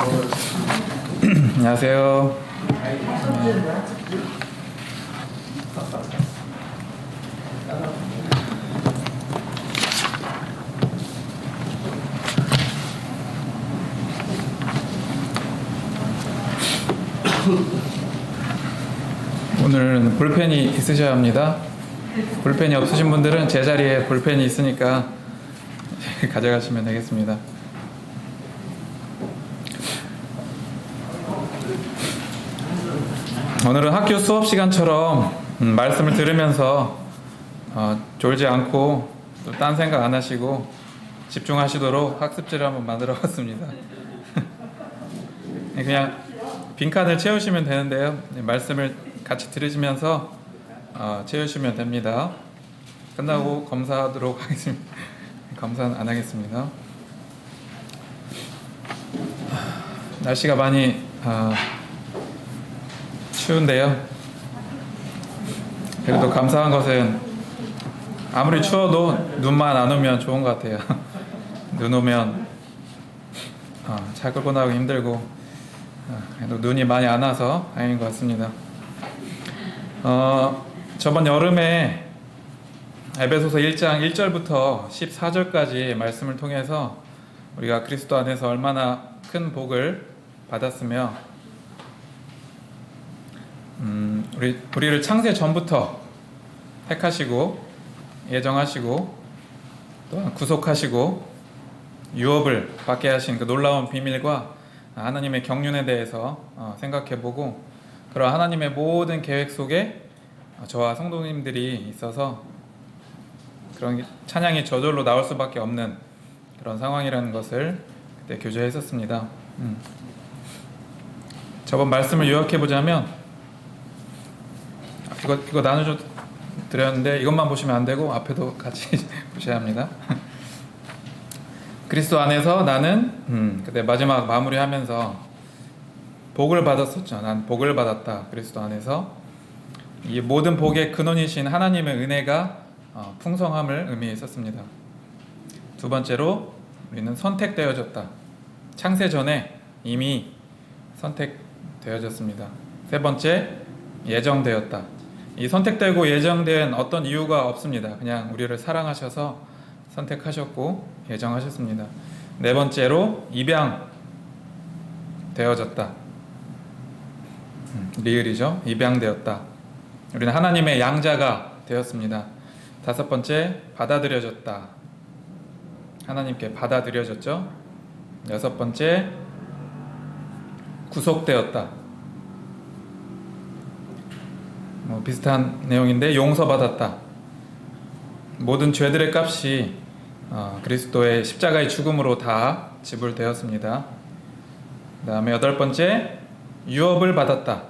안녕하세요. 오늘은 볼펜이 있으셔야 합니다. 볼펜이 없으신 분들은 제자리에 볼펜이 있으니까 가져가시면 되겠습니다. 오늘은 학교 수업 시간처럼 말씀을 들으면서 졸지 않고 또 딴 생각 안 하시고 집중하시도록 학습지를 한번 만들어 봤습니다. 그냥 빈칸을 채우시면 되는데요. 말씀을 같이 들으시면서 채우시면 됩니다. 끝나고 검사하도록 하겠습니다. 검사는 안 하겠습니다. 날씨가 많이 추운데요. 그래도 감사한 것은 아무리 추워도 눈만 안 오면 좋은 것 같아요. 눈 오면 차 끌고 나가기 힘들고 그래도 눈이 많이 안 와서 다행인 것 같습니다. 저번 여름에 에베소서 1장 1절부터 14절까지 말씀을 통해서 우리가 그리스도 안에서 얼마나 큰 복을 받았으며 우리를 창세 전부터 택하시고 예정하시고 또한 구속하시고 유업을 받게 하신 그 놀라운 비밀과 하나님의 경륜에 대해서 생각해보고 그런 하나님의 모든 계획 속에 저와 성도님들이 있어서 그런 찬양이 저절로 나올 수밖에 없는 그런 상황이라는 것을 그때 교제했었습니다. 저번 말씀을 요약해보자면 이거 나눠줘 드렸는데 이것만 보시면 안 되고 앞에도 같이 보셔야 합니다. 그리스도 안에서 나는 그때 마지막 마무리하면서 복을 받았었죠. 난 복을 받았다. 그리스도 안에서 이 모든 복의 근원이신 하나님의 은혜가 풍성함을 의미했었습니다. 두 번째로 우리는 선택되어졌다. 창세 전에 이미 선택되어졌습니다. 세 번째, 예정되었다. 이 선택되고 예정된 어떤 이유가 없습니다. 그냥 우리를 사랑하셔서 선택하셨고 예정하셨습니다. 네 번째로 입양되어졌다. 리을이죠. 입양되었다. 우리는 하나님의 양자가 되었습니다. 다섯 번째, 받아들여졌다. 하나님께 받아들여졌죠. 여섯 번째, 구속되었다. 비슷한 내용인데 용서받았다. 모든 죄들의 값이 그리스도의 십자가의 죽음으로 다 지불되었습니다. 그 다음에 여덟 번째, 유업을 받았다.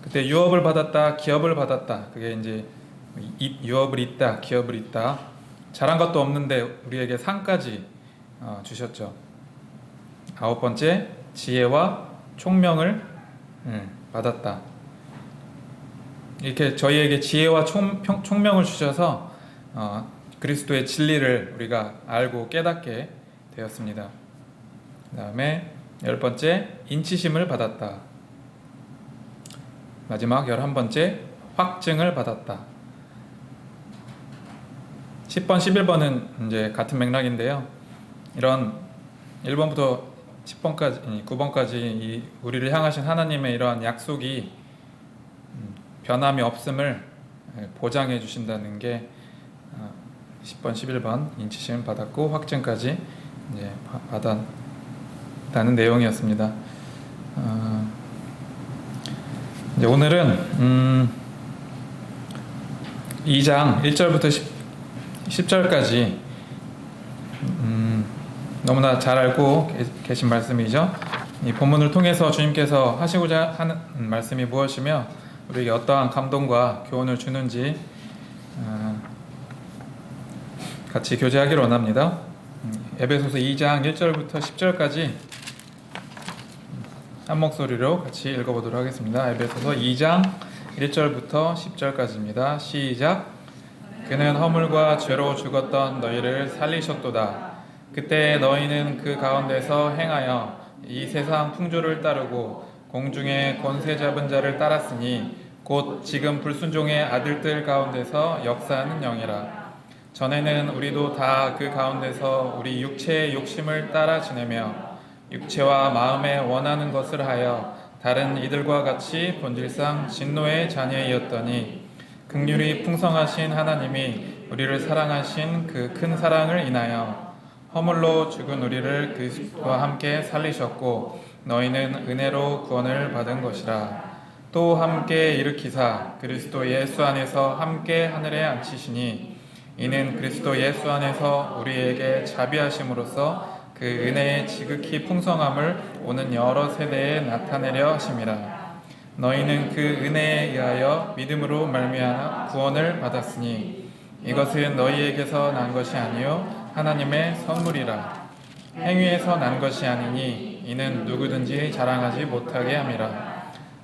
그때 유업을 받았다, 기업을 받았다. 그게 이제 유업을 잇다, 기업을 잇다. 잘한 것도 없는데 우리에게 상까지 주셨죠. 아홉 번째, 지혜와 총명을 받았다. 이렇게 저희에게 지혜와 총명을 주셔서 그리스도의 진리를 우리가 알고 깨닫게 되었습니다. 그 다음에 열 번째, 인치심을 받았다. 마지막 11번째, 확증을 받았다. 10번, 11번은 이제 같은 맥락인데요. 이런 1번부터 10번까지, 9번까지 우리를 향하신 하나님의 이러한 약속이 변함이 없음을 보장해 주신다는 게 10번, 11번 인치심을 받았고 확증까지 이제 받았다는 내용이었습니다. 이제 오늘은 2장 1절부터 10절까지 너무나 잘 알고 계신 말씀이죠. 이 본문을 통해서 주님께서 하시고자 하는 말씀이 무엇이며 우리에게 어떠한 감동과 교훈을 주는지 같이 교제하기를 원합니다. 에베소서 2장 1절부터 10절까지 한 목소리로 같이 읽어보도록 하겠습니다. 에베소서 2장 1절부터 10절까지입니다. 시작. 그는 허물과 죄로 죽었던 너희를 살리셨도다. 그때 너희는 그 가운데서 행하여 이 세상 풍조를 따르고 공중의 권세 잡은 자를 따랐으니 곧 지금 불순종의 아들들 가운데서 역사하는 영이라. 전에는 우리도 다 그 가운데서 우리 육체의 욕심을 따라 지내며 육체와 마음에 원하는 것을 하여 다른 이들과 같이 본질상 진노의 자녀이었더니 긍휼이 풍성하신 하나님이 우리를 사랑하신 그 큰 사랑을 인하여 허물로 죽은 우리를 그리스도와 함께 살리셨고 너희는 은혜로 구원을 받은 것이라. 또 함께 일으키사 그리스도 예수 안에서 함께 하늘에 앉히시니 이는 그리스도 예수 안에서 우리에게 자비하심으로써 그 은혜의 지극히 풍성함을 오는 여러 세대에 나타내려 하심이라. 너희는 그 은혜에 의하여 믿음으로 말미암아 구원을 받았으니 이것은 너희에게서 난 것이 아니요 하나님의 선물이라. 행위에서 난 것이 아니니 이는 누구든지 자랑하지 못하게 함이라.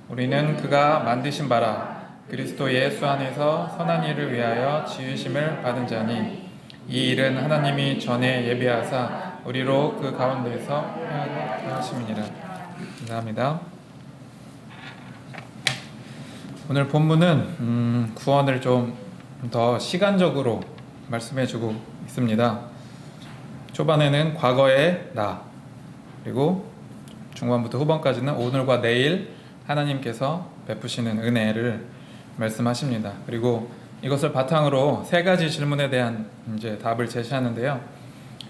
우리는 그가 만드신 바라 그리스도 예수 안에서 선한 일을 위하여 지으심을 받은 자니 이 일은 하나님이 전에 예비하사 우리로 그 가운데서 행하게 하심이니라. 감사합니다. 오늘 본문은 구원을 좀 더 시간적으로 말씀해주고 있습니다. 초반에는 과거의 나, 그리고 중반부터 후반까지는 오늘과 내일 하나님께서 베푸시는 은혜를 말씀하십니다. 그리고 이것을 바탕으로 세 가지 질문에 대한 이제 답을 제시하는데요.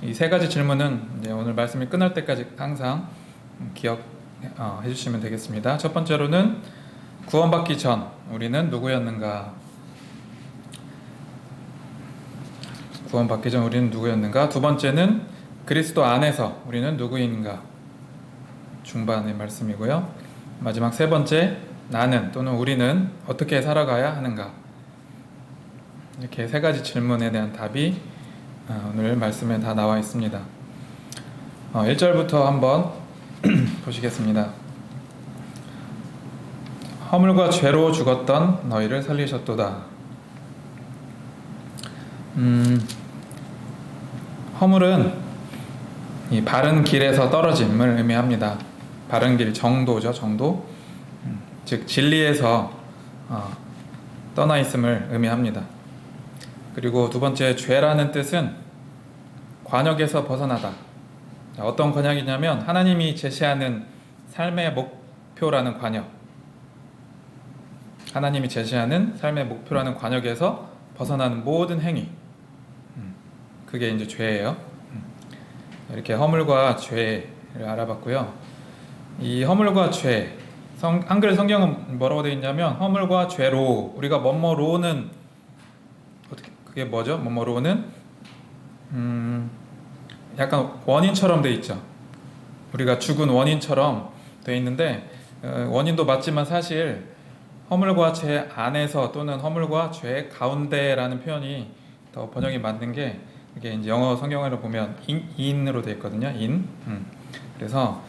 이 세 가지 질문은 이제 오늘 말씀이 끝날 때까지 항상 기억해 주시면 되겠습니다. 첫 번째로는 구원받기 전 우리는 누구였는가? 구원받기 전 우리는 누구였는가? 두 번째는 그리스도 안에서 우리는 누구인가? 중반의 말씀이고요. 마지막 세 번째, 나는 또는 우리는 어떻게 살아가야 하는가? 이렇게 세 가지 질문에 대한 답이 오늘 말씀에 다 나와 있습니다. 1절부터 한번 보시겠습니다. 허물과 죄로 죽었던 너희를 살리셨도다. 허물은 이 바른 길에서 떨어짐을 의미합니다. 바른 길, 정도죠, 정도. 즉 진리에서 떠나 있음을 의미합니다. 그리고 두 번째, 죄라는 뜻은 관역에서 벗어나다. 어떤 관역이냐면 하나님이 제시하는 삶의 목표라는 관역, 하나님이 제시하는 삶의 목표라는 관역에서 벗어나는 모든 행위, 그게 이제 죄예요. 이렇게 허물과 죄를 알아봤고요. 이 허물과 죄, 한글 성경은 뭐라고 되어 있냐면 허물과 죄로, 우리가 뭐뭐로는 어떻게, 그게 뭐죠? 뭐뭐로는 약간 원인처럼 되어 있죠. 우리가 죽은 원인처럼 되어 있는데 원인도 맞지만 사실 허물과 죄 안에서 또는 허물과 죄 가운데라는 표현이 더 번역이 맞는 게, 이게 이제 영어 성경으로 보면 in으로 되어 있거든요. in. 그래서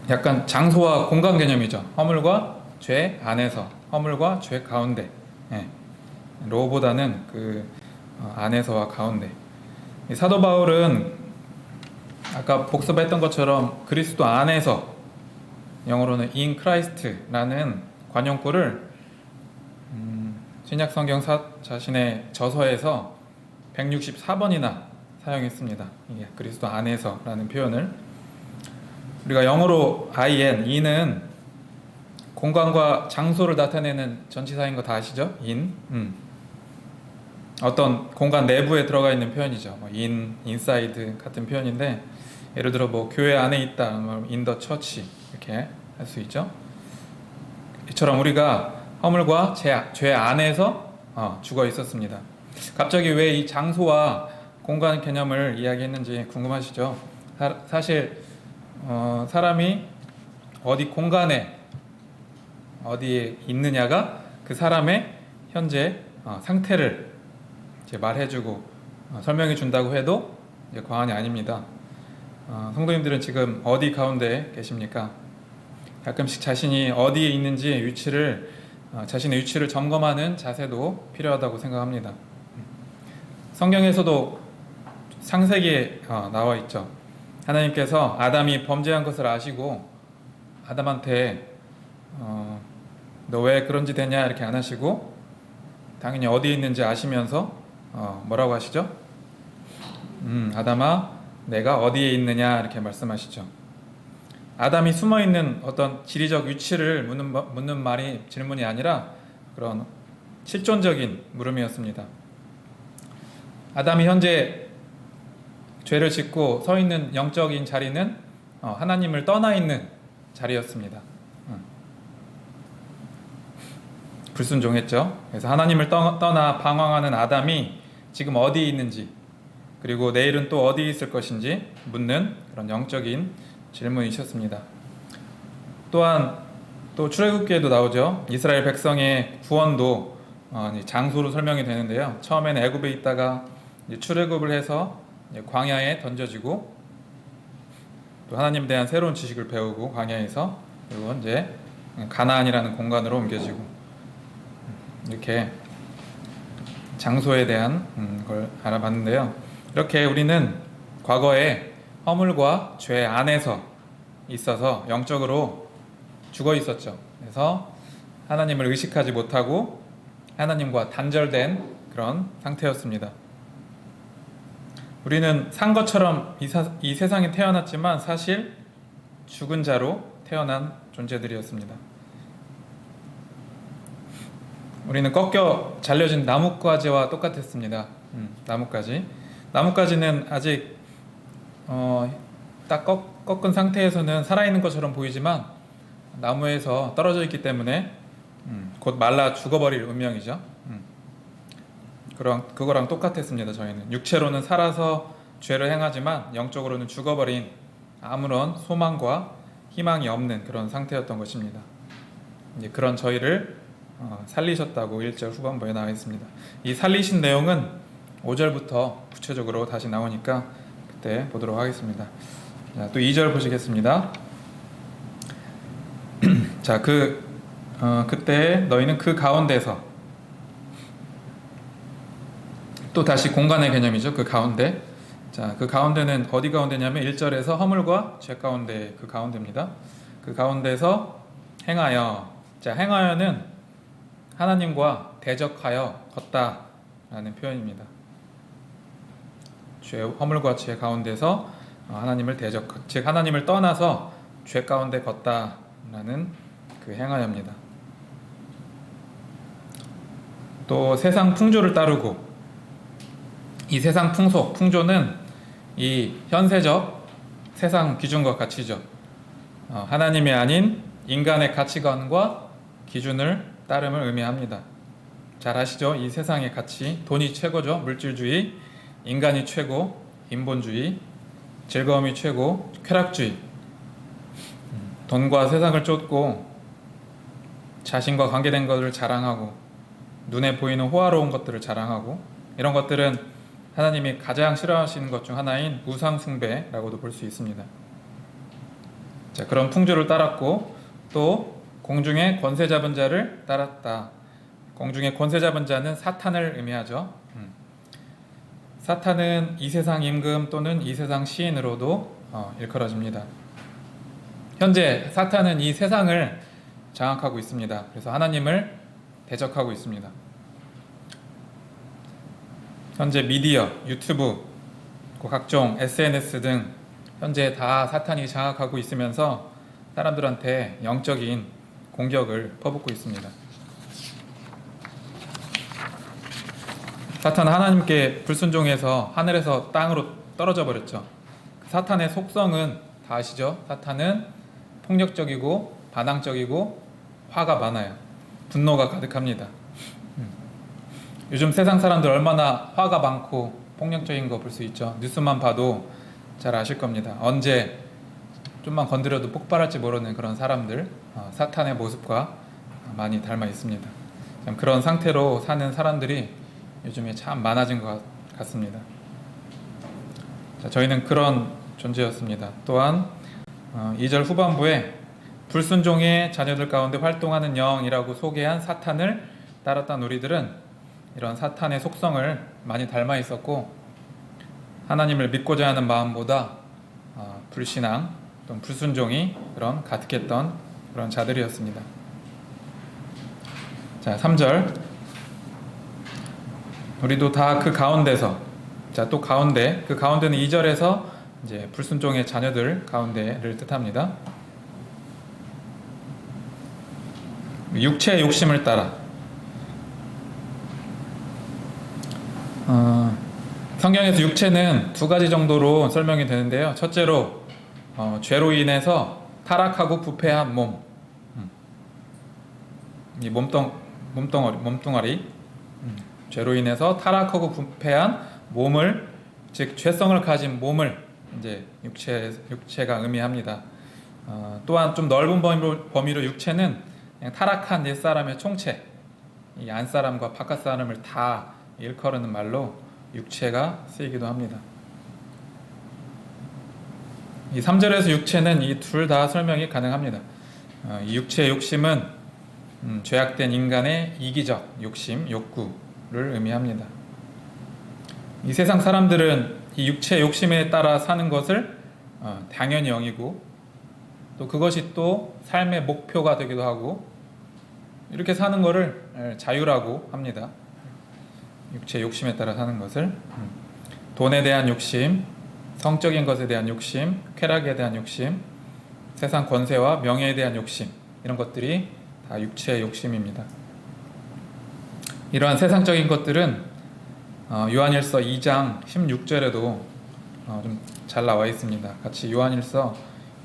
약간 장소와 공간 개념이죠. 허물과 죄 안에서, 허물과 죄 가운데. 예. 로보다는 그 안에서와 가운데. 이 사도 바울은 아까 복습했던 것처럼 그리스도 안에서, 영어로는 in Christ라는 관용구를 신약 성경 자신의 저서에서 164번이나 사용했습니다. 이게 그리스도 안에서라는 표현을. 우리가 영어로 in은 공간과 장소를 나타내는 전치사인 거 다 아시죠? in. 어떤 공간 내부에 들어가 있는 표현이죠. in, inside 같은 표현인데, 예를 들어 뭐 교회 안에 있다, in the church 이렇게 할 수 있죠. 이처럼 우리가 허물과 죄 안에서 죽어 있었습니다. 갑자기 왜 이 장소와 공간 개념을 이야기했는지 궁금하시죠? 사실 사람이 어디 공간에 어디에 있느냐가 그 사람의 현재 상태를 이제 말해주고 설명해 준다고 해도 이제 과언이 아닙니다. 성도님들은 지금 어디 가운데 계십니까? 가끔씩 자신이 어디에 있는지 자신의 위치를 점검하는 자세도 필요하다고 생각합니다. 성경에서도 창세기에 나와 있죠. 하나님께서 아담이 범죄한 것을 아시고 아담한테 너 왜 그런 짓 했냐 이렇게 안 하시고 당연히 어디 있는지 아시면서 뭐라고 하시죠? 아담아 내가 어디에 있느냐 이렇게 말씀하시죠. 아담이 숨어있는 어떤 지리적 위치를 묻는 말이 질문이 아니라 그런 실존적인 물음이었습니다. 아담이 현재 죄를 짓고 서 있는 영적인 자리는 하나님을 떠나 있는 자리였습니다. 불순종했죠. 그래서 하나님을 떠나 방황하는 아담이 지금 어디에 있는지 그리고 내일은 또 어디에 있을 것인지 묻는 그런 영적인 질문이셨습니다. 또한 또 출애굽기에도 나오죠. 이스라엘 백성의 구원도 장소로 설명이 되는데요. 처음에는 애굽에 있다가 출애굽을 해서 광야에 던져지고 또 하나님에 대한 새로운 지식을 배우고 광야에서 그리고 이제 가나안이라는 공간으로 옮겨지고 이렇게 장소에 대한 걸 알아봤는데요. 이렇게 우리는 과거에 허물과 죄 안에서 있어서 영적으로 죽어 있었죠. 그래서 하나님을 의식하지 못하고 하나님과 단절된 그런 상태였습니다. 우리는 산 것처럼 이 세상에 태어났지만 사실 죽은 자로 태어난 존재들이었습니다. 우리는 꺾여 잘려진 나뭇가지와 똑같았습니다. 나뭇가지는 아직 딱 꺾은 상태에서는 살아있는 것처럼 보이지만 나무에서 떨어져 있기 때문에 곧 말라 죽어버릴 운명이죠. 그거랑 똑같았습니다. 저희는 육체로는 살아서 죄를 행하지만 영적으로는 죽어버린 아무런 소망과 희망이 없는 그런 상태였던 것입니다. 이제 그런 저희를 살리셨다고 1절 후반부에 나와 있습니다. 이 살리신 내용은 5절부터 구체적으로 다시 나오니까 그때 보도록 하겠습니다. 자, 또 2절 보시겠습니다. 자, 그때 너희는 그 가운데서 또 다시 공간의 개념이죠. 그 가운데. 자, 그 가운데는 어디 가운데냐면 1절에서 허물과 죄 가운데 그 가운데입니다. 그 가운데서 행하여. 자, 행하여는 하나님과 대적하여 걷다라는 표현입니다. 허물과 죄 가운데서 하나님을 즉 하나님을 떠나서 죄 가운데 걷다라는 그 행하여입니다. 또 세상 풍조를 따르고 이 세상 풍조는 이 현세적 세상 기준과 가치죠. 하나님이 아닌 인간의 가치관과 기준을 따름을 의미합니다. 잘 아시죠? 이 세상의 가치, 돈이 최고죠. 물질주의, 인간이 최고, 인본주의, 즐거움이 최고, 쾌락주의. 돈과 세상을 쫓고 자신과 관계된 것을 자랑하고 눈에 보이는 호화로운 것들을 자랑하고 이런 것들은 하나님이 가장 싫어하시는 것 중 하나인 우상숭배라고도 볼 수 있습니다. 자, 그런 풍조를 따랐고 또 공중의 권세 잡은 자를 따랐다. 공중의 권세 잡은 자는 사탄을 의미하죠. 사탄은 이 세상 임금 또는 이 세상 시인으로도 일컬어집니다. 현재 사탄은 이 세상을 장악하고 있습니다. 그래서 하나님을 대적하고 있습니다. 현재 미디어, 유튜브, 각종 SNS 등 현재 다 사탄이 장악하고 있으면서 사람들한테 영적인 공격을 퍼붓고 있습니다. 사탄은 하나님께 불순종해서 하늘에서 땅으로 떨어져 버렸죠. 사탄의 속성은 다 아시죠? 사탄은 폭력적이고 반항적이고 화가 많아요. 분노가 가득합니다. 요즘 세상 사람들 얼마나 화가 많고 폭력적인 거 볼 수 있죠. 뉴스만 봐도 잘 아실 겁니다. 언제 좀만 건드려도 폭발할지 모르는 그런 사람들, 사탄의 모습과 많이 닮아 있습니다. 그런 상태로 사는 사람들이 요즘에 참 많아진 것 같습니다. 자, 저희는 그런 존재였습니다. 또한 2절 후반부에 불순종의 자녀들 가운데 활동하는 영이라고 소개한 사탄을 따랐던 우리들은 이런 사탄의 속성을 많이 닮아 있었고 하나님을 믿고자 하는 마음보다 불신앙 또는 불순종이 그런 가득했던 그런 자들이었습니다. 자, 3절. 우리도 다 그 가운데서, 자, 또 가운데, 그 가운데는 2절에서 이제 불순종의 자녀들 가운데를 뜻합니다. 육체의 욕심을 따라. 성경에서 육체는 두 가지 정도로 설명이 되는데요. 첫째로 죄로 인해서 타락하고 부패한 몸, 이 몸뚱아리, 죄로 인해서 타락하고 부패한 몸을, 즉 죄성을 가진 몸을 이제 육체가 의미합니다. 또한 좀 넓은 범위로 육체는 그냥 타락한 옛 사람의 총체, 이 안 사람과 바깥 사람을 다 일컬는 말로 육체가 쓰이기도 합니다. 이 3절에서 육체는 이 둘 다 설명이 가능합니다. 이 육체의 욕심은 죄악된 인간의 이기적 욕심, 욕구를 의미합니다. 이 세상 사람들은 이 육체의 욕심에 따라 사는 것을 당연히 여기고, 또 그것이 또 삶의 목표가 되기도 하고, 이렇게 사는 것을 자유라고 합니다. 육체의 욕심에 따라 사는 것을. 돈에 대한 욕심, 성적인 것에 대한 욕심, 쾌락에 대한 욕심, 세상 권세와 명예에 대한 욕심, 이런 것들이 다 육체의 욕심입니다. 이러한 세상적인 것들은 요한일서 2장 16절에도 좀 잘 나와 있습니다. 같이 요한일서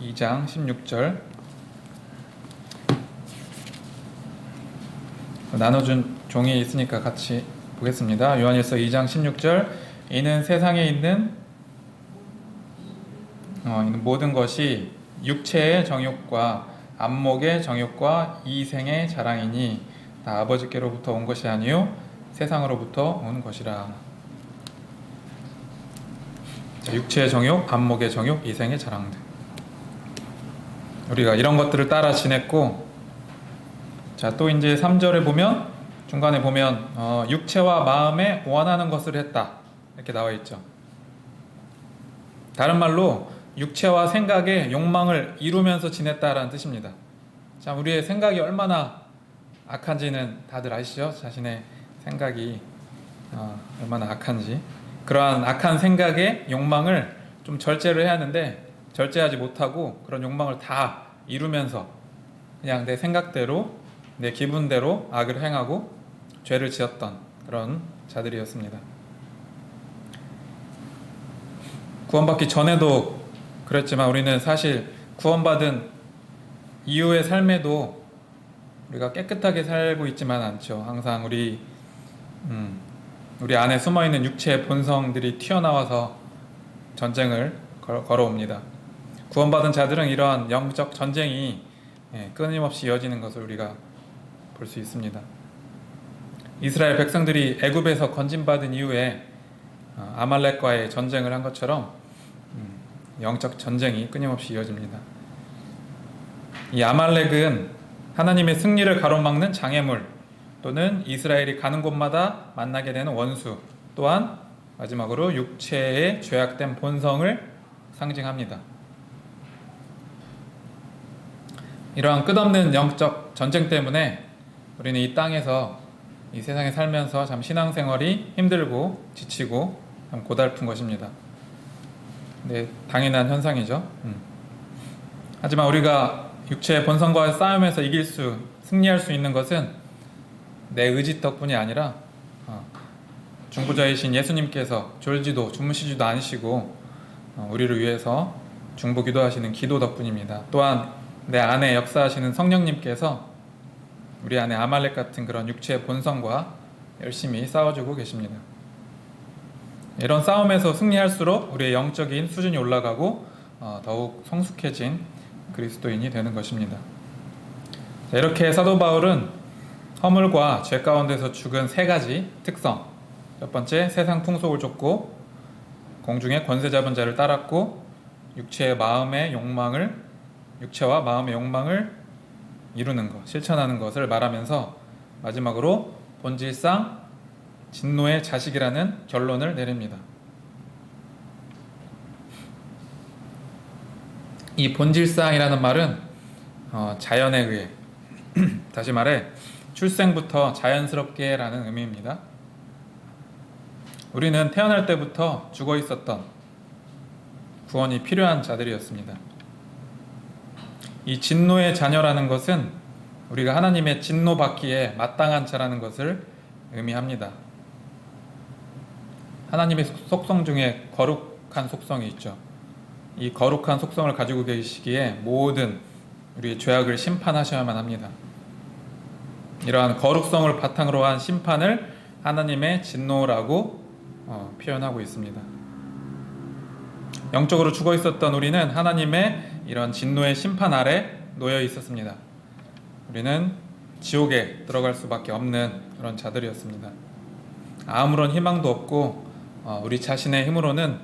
2장 16절 나눠준 종이 있으니까 같이 보겠습니다. 요한일서 2장 16절. 이는 세상에 있는 모든 것이 육체의 정욕과 안목의 정욕과 이생의 자랑이니 다 아버지께로부터 온 것이 아니요 세상으로부터 온 것이라. 자, 육체의 정욕, 안목의 정욕, 이생의 자랑들. 우리가 이런 것들을 따라 지냈고, 자, 또 이제 3절에 보면, 중간에 보면 육체와 마음에 원하는 것을 했다, 이렇게 나와 있죠. 다른 말로 육체와 생각의 욕망을 이루면서 지냈다라는 뜻입니다. 자, 우리의 생각이 얼마나 악한지는 다들 아시죠? 자신의 생각이 얼마나 악한지. 그러한 악한 생각의 욕망을 좀 절제를 해야 하는데 절제하지 못하고 그런 욕망을 다 이루면서 그냥 내 생각대로, 내 기분대로 악을 행하고 죄를 지었던 그런 자들이었습니다. 구원받기 전에도 그랬지만 우리는 사실 구원받은 이후의 삶에도 우리가 깨끗하게 살고 있지만 않죠. 항상 우리 안에 숨어있는 육체의 본성들이 튀어나와서 전쟁을 걸어옵니다. 구원받은 자들은 이러한 영적 전쟁이 끊임없이 이어지는 것을 우리가 볼 수 있습니다. 이스라엘 백성들이 애굽에서 건진받은 이후에 아말렉과의 전쟁을 한 것처럼 영적 전쟁이 끊임없이 이어집니다. 이 아말렉은 하나님의 승리를 가로막는 장애물, 또는 이스라엘이 가는 곳마다 만나게 되는 원수, 또한 마지막으로 육체의 죄악된 본성을 상징합니다. 이러한 끝없는 영적 전쟁 때문에 우리는 이 땅에서, 이 세상에 살면서 참 신앙생활이 힘들고 지치고 참 고달픈 것입니다. 네, 당연한 현상이죠. 하지만 우리가 육체의 본성과의 싸움에서 승리할 수 있는 것은 내 의지 덕분이 아니라 중보자이신 예수님께서 졸지도 주무시지도 않으시고 우리를 위해서 중보 기도하시는 기도 덕분입니다. 또한 내 안에 역사하시는 성령님께서 우리 안에 아말렉 같은 그런 육체의 본성과 열심히 싸워주고 계십니다. 이런 싸움에서 승리할수록 우리의 영적인 수준이 올라가고 더욱 성숙해진 그리스도인이 되는 것입니다. 자, 이렇게 사도 바울은 허물과 죄 가운데서 죽은 세 가지 특성, 첫 번째, 세상 풍속을 쫓고 공중의 권세 잡은 자를 따랐고 육체와 마음의 욕망을 이루는 것, 실천하는 것을 말하면서 마지막으로 본질상 진노의 자식이라는 결론을 내립니다. 이 본질상이라는 말은 자연에 의해 다시 말해 출생부터 자연스럽게라는 의미입니다. 우리는 태어날 때부터 죽어 있었던 구원이 필요한 자들이었습니다. 이 진노의 자녀라는 것은 우리가 하나님의 진노받기에 마땅한 자라는 것을 의미합니다. 하나님의 속성 중에 거룩한 속성이 있죠. 이 거룩한 속성을 가지고 계시기에 모든 우리의 죄악을 심판하셔야만 합니다. 이러한 거룩성을 바탕으로 한 심판을 하나님의 진노라고 표현하고 있습니다. 영적으로 죽어 있었던 우리는 하나님의 이런 진노의 심판 아래 놓여 있었습니다. 우리는 지옥에 들어갈 수밖에 없는 그런 자들이었습니다. 아무런 희망도 없고 우리 자신의 힘으로는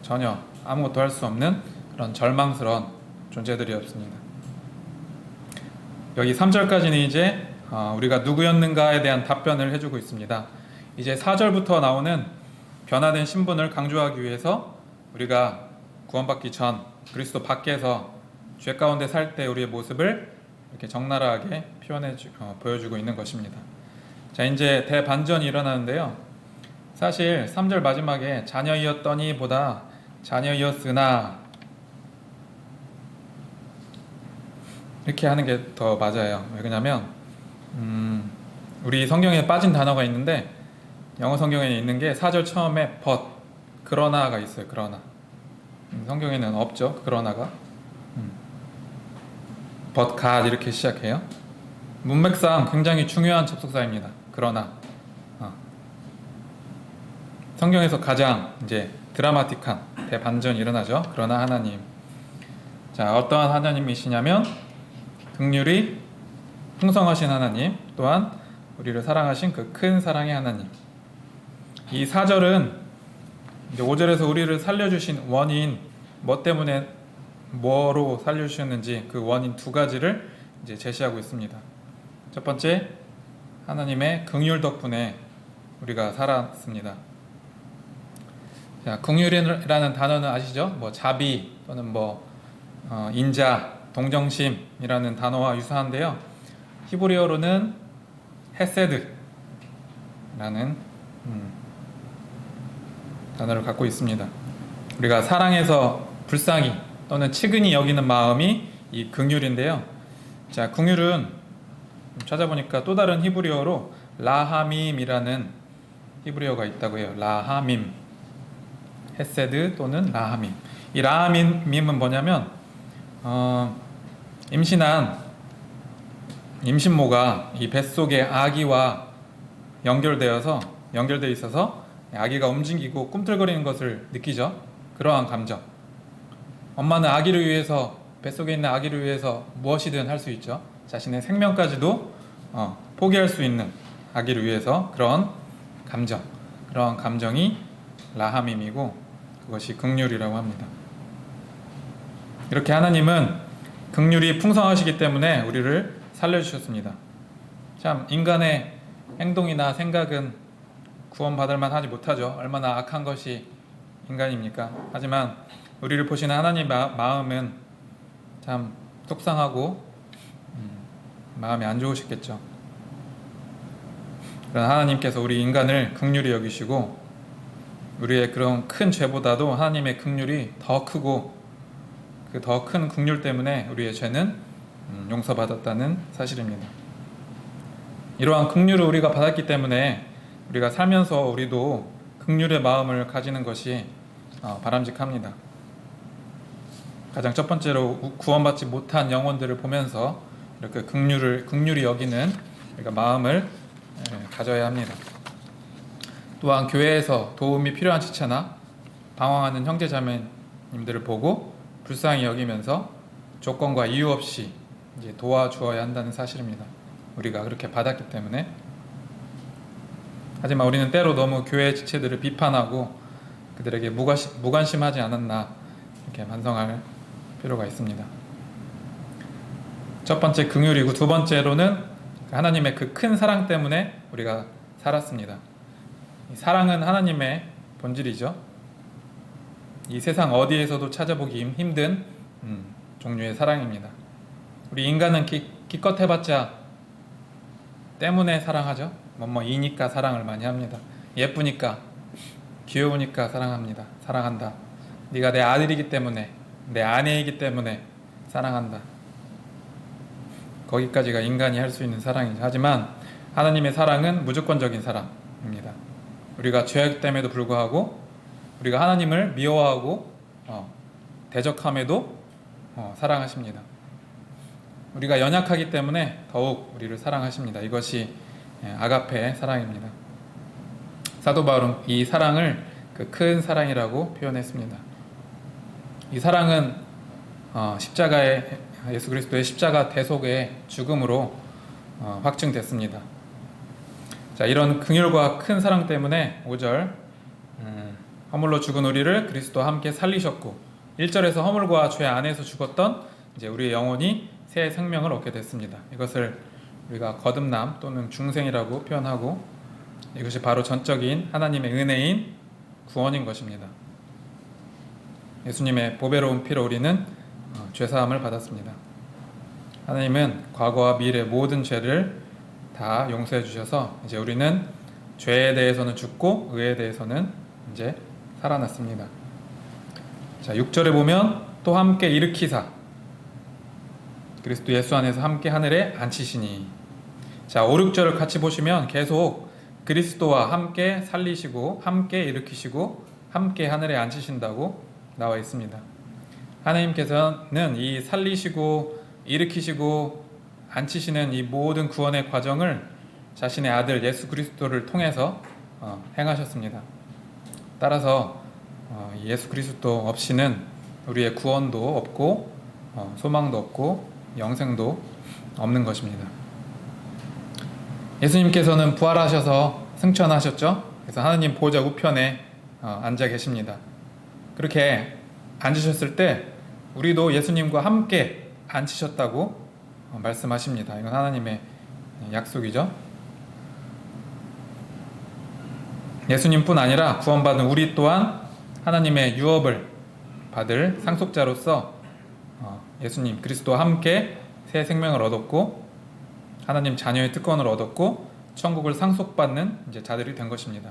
전혀 아무것도 할 수 없는 그런 절망스러운 존재들이었습니다. 여기 3절까지는 이제 우리가 누구였는가에 대한 답변을 해주고 있습니다. 이제 4절부터 나오는 변화된 신분을 강조하기 위해서 우리가 구원받기 전 그리스도 밖에서 죄 가운데 살 때 우리의 모습을 이렇게 적나라하게 보여주고 있는 것입니다. 자, 이제 대반전이 일어나는데요. 사실 3절 마지막에 자녀이었더니 보다 자녀이었으나 이렇게 하는 게 더 맞아요. 왜냐면 우리 성경에 빠진 단어가 있는데 영어 성경에 있는 게 4절 처음에 but 그러나가 있어요. 그러나 성경에는 없죠. 그러나가 but God 이렇게 시작해요. 문맥상 굉장히 중요한 접속사입니다. 그러나 성경에서 가장 이제 드라마틱한 대반전이 일어나죠. 그러나 하나님. 자, 어떠한 하나님이시냐면 긍휼이 풍성하신 하나님, 또한 우리를 사랑하신 그 큰 사랑의 하나님. 이 4절은 이제 5절에서 우리를 살려주신 원인, 뭐 때문에 뭐로 살려주셨는지 그 원인 두 가지를 이제 제시하고 있습니다. 첫 번째, 하나님의 긍휼 덕분에 우리가 살았습니다. 자, 긍휼이라는 단어는 아시죠? 뭐 자비 또는 인자, 동정심이라는 단어와 유사한데요. 히브리어로는 헤세드라는 단어를 갖고 있습니다. 우리가 사랑해서 불쌍히 또는 측은히 여기는 마음이 이 긍휼인데요. 자, 긍휼은 찾아보니까 또 다른 히브리어로 라하밈이라는 히브리어가 있다고 해요. 라하밈, 헤세드 또는 라하밈. 이 라하밈은 뭐냐면 임신모가 이 뱃속의 아기와 연결되어 있어서 아기가 움직이고 꿈틀거리는 것을 느끼죠. 그러한 감정. 엄마는 아기를 위해서, 뱃속에 있는 아기를 위해서 무엇이든 할 수 있죠. 자신의 생명까지도 포기할 수 있는 아기를 위해서 그런 감정이 라하밈이고 그것이 긍휼이라고 합니다. 이렇게 하나님은 긍휼이 풍성하시기 때문에 우리를 살려주셨습니다. 참 인간의 행동이나 생각은 구원받을 만하지 못하죠. 얼마나 악한 것이 인간입니까? 하지만 우리를 보시는 하나님의 마음은 참 속상하고 마음이 안 좋으셨겠죠. 그러나 하나님께서 우리 인간을 긍휼히 여기시고 우리의 그런 큰 죄보다도 하나님의 긍휼이 더 크고 그 더 큰 긍휼 때문에 우리의 죄는 용서받았다는 사실입니다. 이러한 긍휼을 우리가 받았기 때문에 우리가 살면서 우리도 긍휼의 마음을 가지는 것이 바람직합니다. 가장 첫 번째로 구원받지 못한 영혼들을 보면서 이렇게 긍휼히 여기는 우리가 마음을 가져야 합니다. 또한 교회에서 도움이 필요한 지체나 방황하는 형제자매님들을 보고 불쌍히 여기면서 조건과 이유 없이 이제 도와주어야 한다는 사실입니다. 우리가 그렇게 받았기 때문에. 하지만 우리는 때로 너무 교회 지체들을 비판하고 그들에게 무관심하지 않았나 이렇게 반성할 필요가 있습니다. 첫 번째 긍휼이고 두 번째로는 하나님의 그 큰 사랑 때문에 우리가 살았습니다. 이 사랑은 하나님의 본질이죠. 이 세상 어디에서도 찾아보기 힘든 종류의 사랑입니다. 우리 인간은 기껏 해봤자 때문에 사랑하죠. 이니까 사랑을 많이 합니다. 예쁘니까, 귀여우니까 사랑합니다. 사랑한다. 네가 내 아들이기 때문에, 내 아내이기 때문에 사랑한다. 거기까지가 인간이 할 수 있는 사랑이죠. 하지만 하나님의 사랑은 무조건적인 사랑입니다. 우리가 죄악됨에도 불구하고 우리가 하나님을 미워하고 대적함에도 사랑하십니다. 우리가 연약하기 때문에 더욱 우리를 사랑하십니다. 이것이 아가페의 사랑입니다. 사도 바울은 이 사랑을 그 큰 사랑이라고 표현했습니다. 이 사랑은 십자가의 예수 그리스도의 십자가 대속의 죽음으로 확증됐습니다. 자, 이런 긍휼과 큰 사랑 때문에 5절 허물로 죽은 우리를 그리스도와 함께 살리셨고 1절에서 허물과 죄 안에서 죽었던 이제 우리의 영혼이 새 생명을 얻게 됐습니다. 이것을 우리가 거듭남 또는 중생이라고 표현하고 이것이 바로 전적인 하나님의 은혜인 구원인 것입니다. 예수님의 보배로운 피로 우리는 죄사함을 받았습니다. 하나님은 과거와 미래 모든 죄를 다 용서해 주셔서 이제 우리는 죄에 대해서는 죽고 의에 대해서는 이제 살아났습니다. 자, 6절에 보면 또 함께 일으키사 그리스도 예수 안에서 함께 하늘에 앉히시니. 자, 5, 6절을 같이 보시면 계속 그리스도와 함께 살리시고 함께 일으키시고 함께 하늘에 앉히신다고 나와 있습니다. 하나님께서는 이 살리시고 일으키시고 앉히시는 이 모든 구원의 과정을 자신의 아들 예수 그리스도를 통해서 행하셨습니다. 따라서 예수 그리스도 없이는 우리의 구원도 없고 소망도 없고 영생도 없는 것입니다. 예수님께서는 부활하셔서 승천하셨죠. 그래서 하나님 보좌 우편에 앉아 계십니다. 그렇게 앉으셨을 때 우리도 예수님과 함께 앉히셨다고 말씀하십니다. 이건 하나님의 약속이죠. 예수님뿐 아니라 구원받은 우리 또한 하나님의 유업을 받을 상속자로서 예수님 그리스도와 함께 새 생명을 얻었고 하나님 자녀의 특권을 얻었고 천국을 상속받는 이제 자들이 된 것입니다.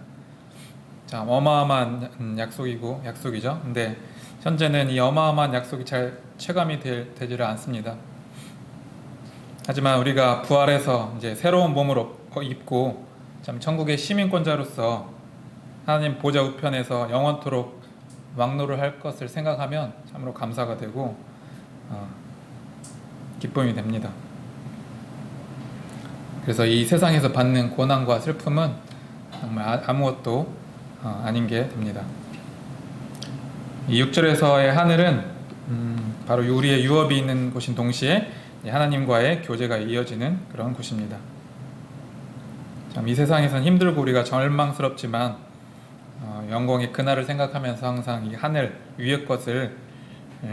자, 어마어마한 약속이죠. 근데 현재는 이 어마어마한 약속이 잘 체감이 되지를 않습니다. 하지만 우리가 부활해서 이제 새로운 몸을 입고 참 천국의 시민권자로서 하나님 보좌 우편에서 영원토록 왕노를 할 것을 생각하면 참으로 감사가 되고 기쁨이 됩니다. 그래서 이 세상에서 받는 고난과 슬픔은 정말 아무것도 아닌 게 됩니다. 이 6절에서의 하늘은 바로 우리의 유업이 있는 곳인 동시에 하나님과의 교제가 이어지는 그런 곳입니다. 참 이 세상에선 힘들고 우리가 절망스럽지만 영광의 그날을 생각하면서 항상 이 하늘 위의 것을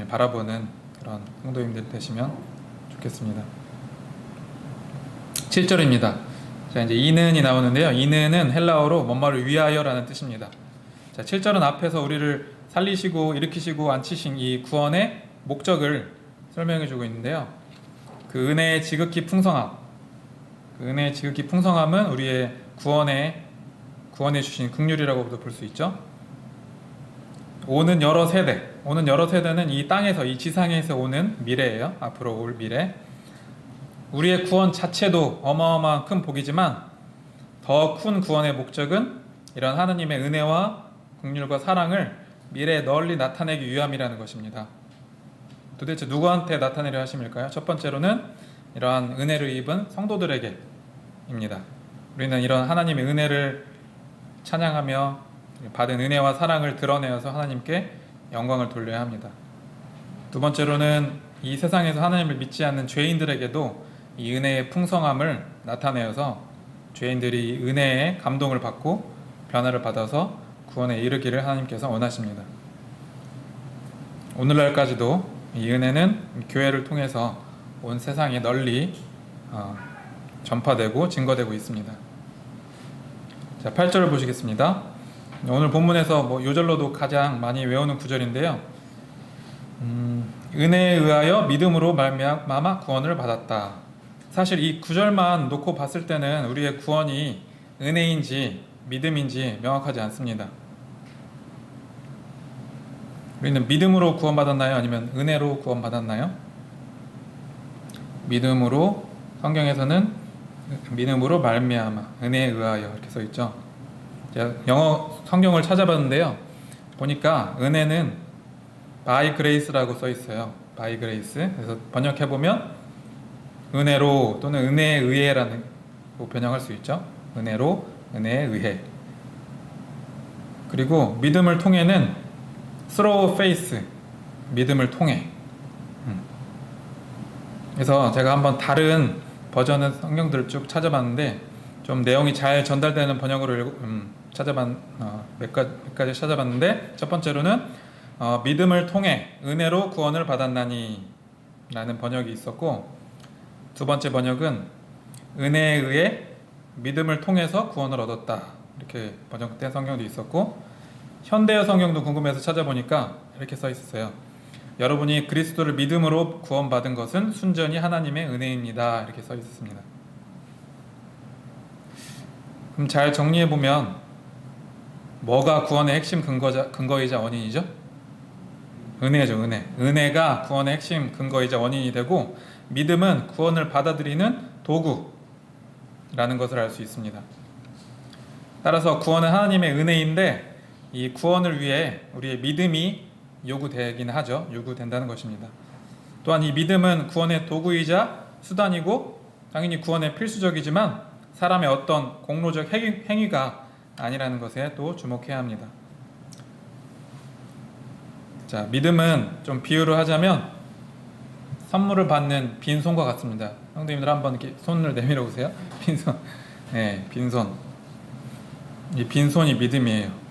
바라보는 그런 성도님들 되시면 좋겠습니다. 7절입니다. 자, 이제 이는이 나오는데요. 이는은 헬라어로 뭔가를 위하여라는 뜻입니다. 자, 7절은 앞에서 우리를 살리시고 일으키시고 앉히신 이 구원의 목적을 설명해 주고 있는데요. 그 은혜의 지극히 풍성함, 그 은혜의 지극히 풍성함은 우리의 구원해 주신 긍휼이라고도 볼 수 있죠. 오는 여러 세대는 이 땅에서 이 지상에서 오는 미래예요. 앞으로 올 미래. 우리의 구원 자체도 어마어마한 큰 복이지만 더 큰 구원의 목적은 이런 하나님의 은혜와 긍휼과 사랑을 미래에 널리 나타내기 위함이라는 것입니다. 도대체 누구한테 나타내려 하심일까요? 첫 번째로는 이러한 은혜를 입은 성도들에게입니다. 우리는 이런 하나님의 은혜를 찬양하며 받은 은혜와 사랑을 드러내어서 하나님께 영광을 돌려야 합니다. 두 번째로는 이 세상에서 하나님을 믿지 않는 죄인들에게도 이 은혜의 풍성함을 나타내어서 죄인들이 은혜의 감동을 받고 변화를 받아서 구원에 이르기를 하나님께서 원하십니다. 오늘날까지도 이 은혜는 교회를 통해서 온 세상에 널리 전파되고 증거되고 있습니다. 자, 8절을 보시겠습니다. 오늘 본문에서 요절로도 가장 많이 외우는 구절인데요. 은혜에 의하여 믿음으로 말미암아 구원을 받았다. 사실 이 구절만 놓고 봤을 때는 우리의 구원이 은혜인지 믿음인지 명확하지 않습니다. 우리는 믿음으로 구원받았나요? 아니면 은혜로 구원받았나요? 믿음으로, 성경에서는 믿음으로 말미암아, 은혜에 의하여 이렇게 써 있죠. 제가 영어 성경을 찾아봤는데요. 보니까 은혜는 by grace라고 써 있어요. by grace. 그래서 번역해 보면 은혜로 또는 은혜에 의해라는 번역할 수 있죠. 은혜로, 은혜에 의해. 그리고 믿음을 통해는 through faith, 믿음을 통해. 그래서 제가 한번 다른 버전의 성경들을 쭉 찾아봤는데 좀 내용이 잘 전달되는 번역으로 몇 가지 찾아봤는데, 첫 번째로는 믿음을 통해 은혜로 구원을 받았나니 라는 번역이 있었고, 두 번째 번역은 은혜에 의해 믿음을 통해서 구원을 얻었다 이렇게 번역된 성경도 있었고, 현대어 성경도 궁금해서 찾아보니까 이렇게 써 있었어요. 여러분이 그리스도를 믿음으로 구원받은 것은 순전히 하나님의 은혜입니다 이렇게 써 있었습니다. 그럼 잘 정리해보면 뭐가 구원의 핵심 근거이자 원인이죠? 은혜죠. 은혜가 구원의 핵심 근거이자 원인이 되고, 믿음은 구원을 받아들이는 도구라는 것을 알 수 있습니다. 따라서 구원은 하나님의 은혜인데 이 구원을 위해 우리의 믿음이 요구되긴 하죠. 요구된다는 것입니다. 또한 이 믿음은 구원의 도구이자 수단이고 당연히 구원의 필수적이지만 사람의 어떤 공로적 행위가 아니라는 것에 또 주목해야 합니다. 자, 믿음은 좀 비유를 하자면 선물을 받는 빈손과 같습니다. 형님들 한번 이렇게 손을 내밀어 보세요. 빈손. 네, 빈손. 이 빈손이 믿음이에요.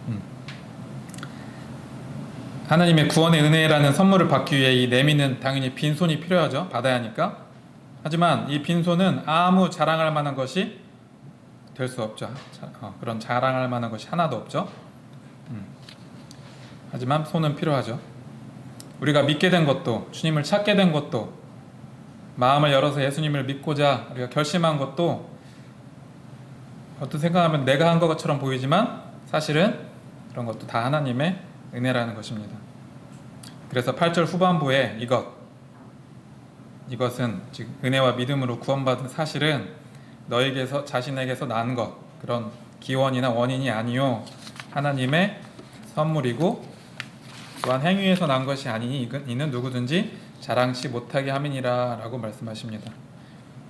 하나님의 구원의 은혜라는 선물을 받기 위해 이 내미는 당연히 빈손이 필요하죠. 받아야 하니까. 하지만 이 빈손은 아무 자랑할 만한 것이 될 수 없죠. 그런 자랑할 만한 것이 하나도 없죠. 하지만 손은 필요하죠. 우리가 믿게 된 것도, 주님을 찾게 된 것도, 마음을 열어서 예수님을 믿고자 우리가 결심한 것도 어떤 생각하면 내가 한 것처럼 보이지만 사실은 그런 것도 다 하나님의 은혜라는 것입니다. 그래서 8절 후반부에 이것은 즉 은혜와 믿음으로 구원받은 사실은 너에게서 자신에게서 난 것, 그런 기원이나 원인이 아니요 하나님의 선물이고 또한 행위에서 난 것이 아니니 이는 누구든지 자랑치 못하게 함이니라 라고 말씀하십니다.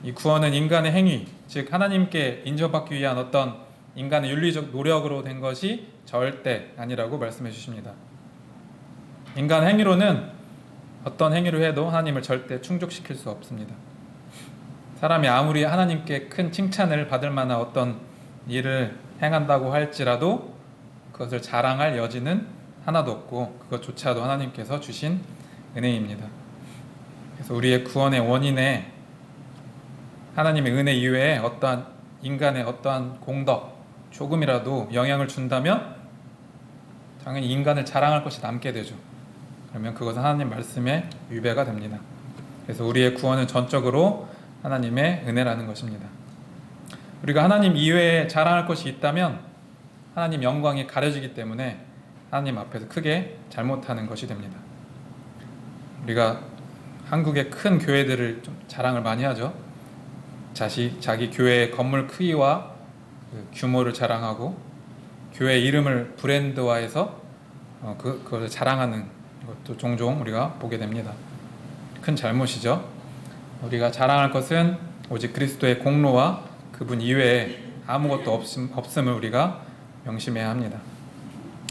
이 구원은 인간의 행위, 즉 하나님께 인정받기 위한 어떤 인간의 윤리적 노력으로 된 것이 절대 아니라고 말씀해 주십니다. 인간 행위로는 어떤 행위를 해도 하나님을 절대 충족시킬 수 없습니다. 사람이 아무리 하나님께 큰 칭찬을 받을 만한 어떤 일을 행한다고 할지라도 그것을 자랑할 여지는 하나도 없고 그것조차도 하나님께서 주신 은혜입니다. 그래서 우리의 구원의 원인에 하나님의 은혜 이외에 어떠한 인간의 어떠한 공덕 조금이라도 영향을 준다면 당연히 인간을 자랑할 것이 남게 되죠. 그러면 그것은 하나님 말씀의 위배가 됩니다. 그래서 우리의 구원은 전적으로 하나님의 은혜라는 것입니다. 우리가 하나님 이외에 자랑할 것이 있다면 하나님 영광이 가려지기 때문에 하나님 앞에서 크게 잘못하는 것이 됩니다. 우리가 한국의 큰 교회들을 좀 자랑을 많이 하죠. 자기 교회의 건물 크기와 규모를 자랑하고 교회 이름을 브랜드화해서 그것을 자랑하는 것도 종종 우리가 보게 됩니다. 큰 잘못이죠. 우리가 자랑할 것은 오직 그리스도의 공로와 그분 이외에 아무것도 없음을 우리가 명심해야 합니다.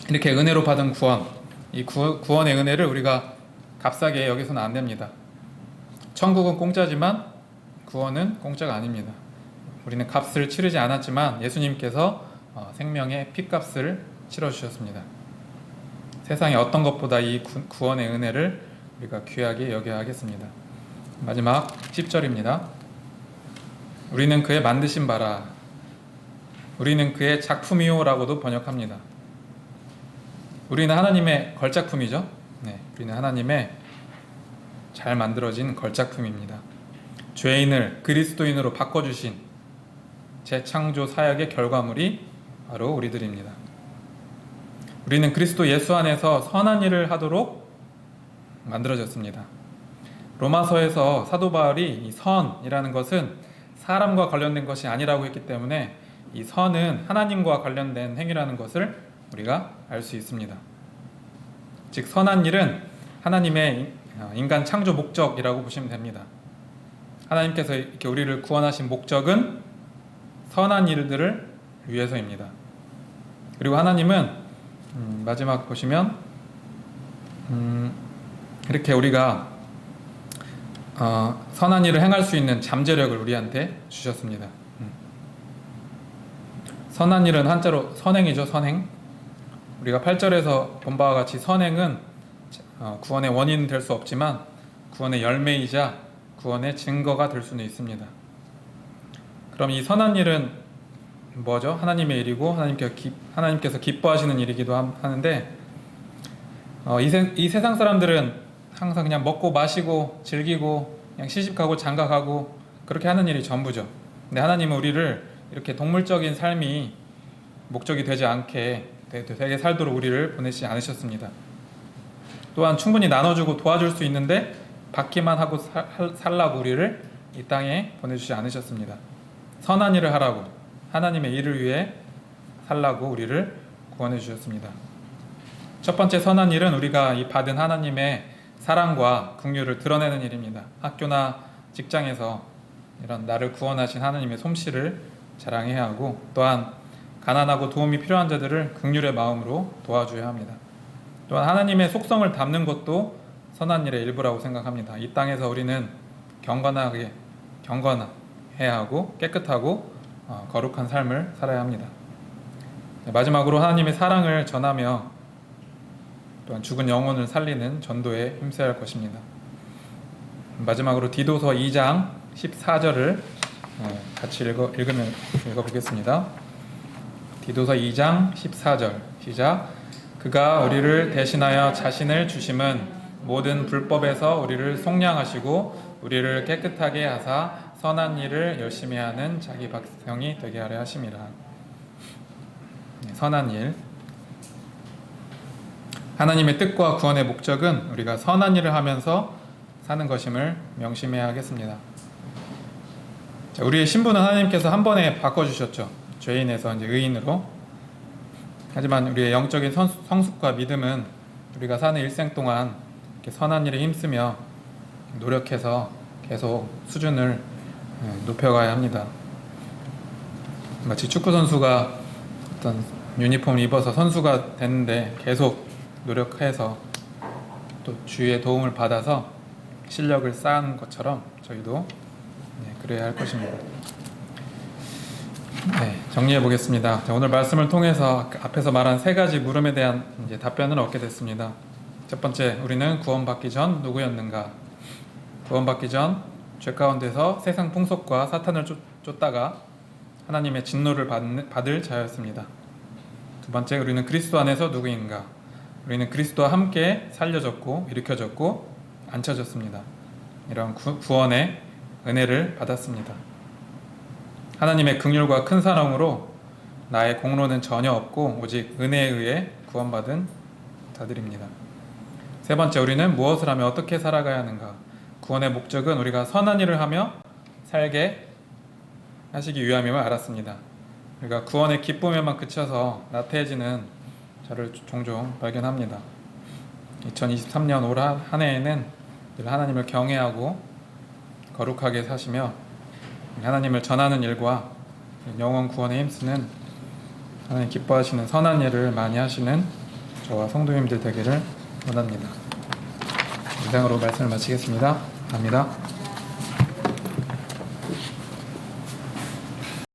이렇게 은혜로 받은 구원, 이 구원의 은혜를 우리가 값싸게 여기서는 안 됩니다. 천국은 공짜지만 구원은 공짜가 아닙니다. 우리는 값을 치르지 않았지만 예수님께서 생명의 핏값을 치러주셨습니다. 세상의 어떤 것보다 이 구원의 은혜를 우리가 귀하게 여겨야 하겠습니다. 마지막 10절입니다. 우리는 그의 만드신 바라, 우리는 그의 작품이요 라고도 번역합니다. 우리는 하나님의 걸작품이죠. 네, 우리는 하나님의 잘 만들어진 걸작품입니다. 죄인을 그리스도인으로 바꿔주신 재창조 사역의 결과물이 바로 우리들입니다. 우리는 그리스도 예수 안에서 선한 일을 하도록 만들어졌습니다. 로마서에서 사도 바울이 이 선이라는 것은 사람과 관련된 것이 아니라고 했기 때문에 이 선은 하나님과 관련된 행위라는 것을 우리가 알 수 있습니다. 즉 선한 일은 하나님의 인간 창조 목적이라고 보시면 됩니다. 하나님께서 이렇게 우리를 구원하신 목적은 선한 일들을 위해서입니다. 그리고 하나님은 마지막 보시면 이렇게 우리가 선한 일을 행할 수 있는 잠재력을 우리한테 주셨습니다. 선한 일은 한자로 선행이죠. 선행. 우리가 8절에서 본 바와 같이 선행은 구원의 원인은 될 수 없지만 구원의 열매이자 구원의 증거가 될 수는 있습니다. 그럼 이 선한 일은 뭐죠? 하나님의 일이고 하나님께서 기뻐하시는 일이기도 하는데 이 세상 사람들은 항상 그냥 먹고 마시고 즐기고 그냥 시집가고 장가가고 그렇게 하는 일이 전부죠. 근데 하나님은 우리를 이렇게 동물적인 삶이 목적이 되지 않게 되게 살도록 우리를 보내지 않으셨습니다. 또한 충분히 나눠주고 도와줄 수 있는데 받기만 하고 살라고 우리를 이 땅에 보내주지 않으셨습니다. 선한 일을 하라고, 하나님의 일을 위해 살라고 우리를 구원해 주셨습니다. 첫 번째 선한 일은 우리가 이 받은 하나님의 사랑과 긍휼을 드러내는 일입니다. 학교나 직장에서 이런 나를 구원하신 하나님의 솜씨를 자랑해야 하고, 또한 가난하고 도움이 필요한 자들을 긍휼의 마음으로 도와줘야 합니다. 또한 하나님의 속성을 담는 것도 선한 일의 일부라고 생각합니다. 이 땅에서 우리는 경건해야 하고 깨끗하고 거룩한 삶을 살아야 합니다. 마지막으로 하나님의 사랑을 전하며 또한 죽은 영혼을 살리는 전도에 힘써야 할 것입니다. 마지막으로 디도서 2장 14절을 같이 읽어보겠습니다. 디도서 2장 14절 시작. 그가 우리를 대신하여 자신을 주심은 모든 불법에서 우리를 속량하시고 우리를 깨끗하게 하사 선한 일을 열심히 하는 자기 백성이 되게 하려 하심이라. 선한 일. 하나님의 뜻과 구원의 목적은 우리가 선한 일을 하면서 사는 것임을 명심해야 하겠습니다. 자, 우리의 신분은 하나님께서 한 번에 바꿔주셨죠. 죄인에서 이제 의인으로. 하지만 우리의 영적인 성숙과 믿음은 우리가 사는 일생 동안 이렇게 선한 일에 힘쓰며 노력해서 계속 수준을 높여가야 합니다. 마치 축구 선수가 어떤 유니폼을 입어서 선수가 됐는데 계속 노력해서 또 주위의 도움을 받아서 실력을 쌓은 것처럼 저희도 그래야 할 것입니다. 정리해 보겠습니다. 오늘 말씀을 통해서 앞에서 말한 세 가지 물음에 대한 이제 답변을 얻게 됐습니다. 첫 번째, 우리는 구원받기 전 누구였는가? 구원받기 전 죄 가운데서 세상 풍속과 사탄을 쫓다가 하나님의 진노를 받을 자였습니다. 두 번째, 우리는 그리스도 안에서 누구인가? 우리는 그리스도와 함께 살려졌고 일으켜졌고 앉혀졌습니다. 이런 구원의 은혜를 받았습니다. 하나님의 긍휼과 큰 사랑으로 나의 공로는 전혀 없고 오직 은혜에 의해 구원받은 자들입니다. 세 번째, 우리는 무엇을 하며 어떻게 살아가야 하는가? 구원의 목적은 우리가 선한 일을 하며 살게 하시기 위함임을 알았습니다. 우리가 구원의 기쁨에만 그쳐서 나태해지는 저를 종종 발견합니다. 2023년 올 한 해에는 늘 하나님을 경외하고 거룩하게 사시며 하나님을 전하는 일과 영혼 구원에 힘쓰는 하나님 기뻐하시는 선한 일을 많이 하시는 저와 성도님들 되기를 원합니다. 이상으로 말씀을 마치겠습니다. 감사합니다.